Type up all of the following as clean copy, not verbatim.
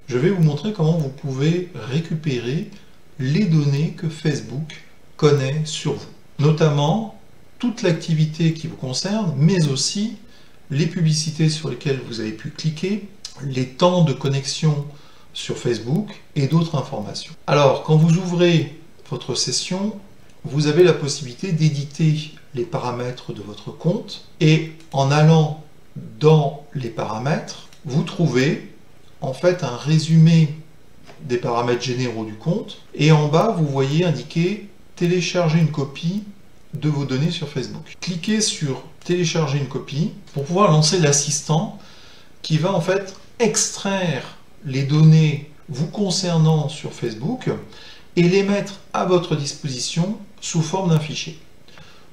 je vais vous montrer comment vous pouvez récupérer les données que Facebook connaît sur vous. Notamment toute l'activité qui vous concerne, mais aussi les publicités sur lesquelles vous avez pu cliquer, les temps de connexion sur Facebook et d'autres informations. Alors, quand vous ouvrez votre session, vous avez la possibilité d'éditer les paramètres de votre compte et en allant dans les paramètres, vous trouvez en fait un résumé des paramètres généraux du compte et en bas, vous voyez indiqué télécharger une copie de vos données sur Facebook. Cliquez sur télécharger une copie pour pouvoir lancer l'assistant qui va en fait extraire les données vous concernant sur Facebook et les mettre à votre disposition sous forme d'un fichier.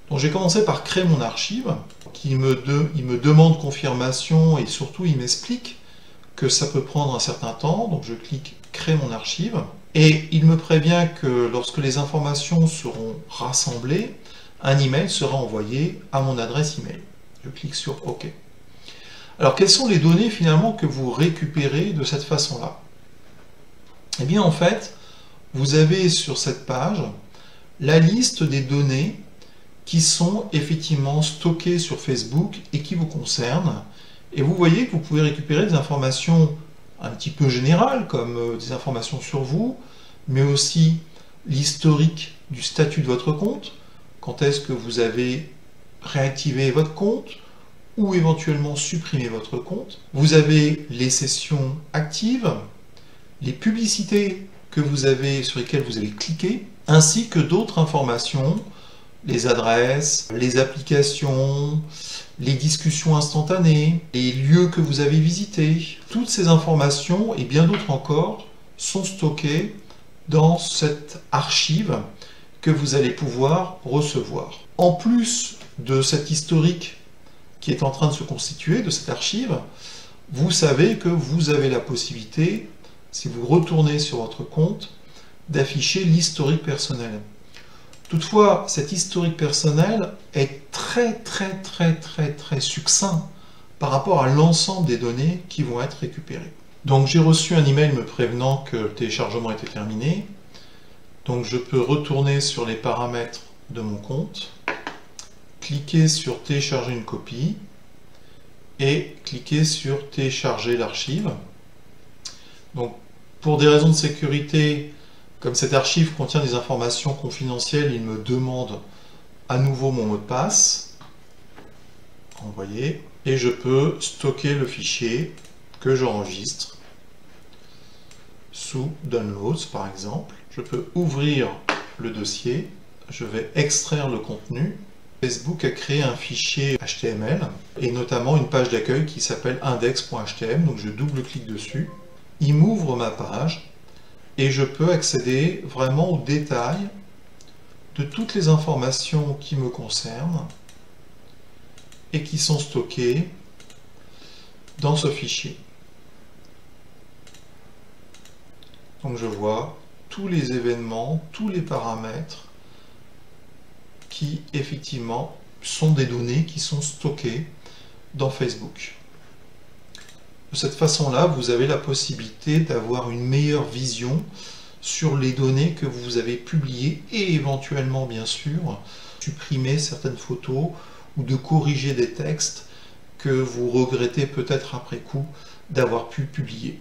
Donc j'ai commencé par créer mon archive, il me demande confirmation et surtout il m'explique que ça peut prendre un certain temps, donc je clique créer mon archive et il me prévient que lorsque les informations seront rassemblées, un email sera envoyé à mon adresse email. Je clique sur OK. Alors quelles sont les données finalement que vous récupérez de cette façon-là? Eh bien en fait, vous avez sur cette page la liste des données qui sont effectivement stockées sur Facebook et qui vous concernent. Et vous voyez que vous pouvez récupérer des informations un petit peu générales, comme des informations sur vous, mais aussi l'historique du statut de votre compte, quand est-ce que vous avez réactivé votre compte, ou éventuellement supprimé votre compte. Vous avez les sessions actives, les publicités que vous avez, sur lesquelles vous avez cliqué, ainsi que d'autres informations, les adresses, les applications, les discussions instantanées, les lieux que vous avez visités. Toutes ces informations et bien d'autres encore sont stockées dans cette archive que vous allez pouvoir recevoir. En plus de cet historique qui est en train de se constituer, de cette archive, vous savez que vous avez la possibilité, si vous retournez sur votre compte, d'afficher l'historique personnel. Toutefois, cet historique personnel est très succinct par rapport à l'ensemble des données qui vont être récupérées. Donc j'ai reçu un email me prévenant que le téléchargement était terminé. Donc je peux retourner sur les paramètres de mon compte, cliquer sur télécharger une copie et cliquer sur télécharger l'archive. Donc pour des raisons de sécurité, comme cette archive contient des informations confidentielles, il me demande à nouveau mon mot de passe, envoyer, et je peux stocker le fichier que j'enregistre sous Downloads par exemple. Je peux ouvrir le dossier, je vais extraire le contenu. Facebook a créé un fichier HTML et notamment une page d'accueil qui s'appelle index.html, donc je double-clique dessus. Il m'ouvre ma page et je peux accéder vraiment au détail de toutes les informations qui me concernent et qui sont stockées dans ce fichier. Donc je vois tous les événements, tous les paramètres qui effectivement sont des données qui sont stockées dans Facebook. De cette façon-là, vous avez la possibilité d'avoir une meilleure vision sur les données que vous avez publiées et éventuellement, bien sûr, supprimer certaines photos ou de corriger des textes que vous regrettez peut-être après coup d'avoir pu publier.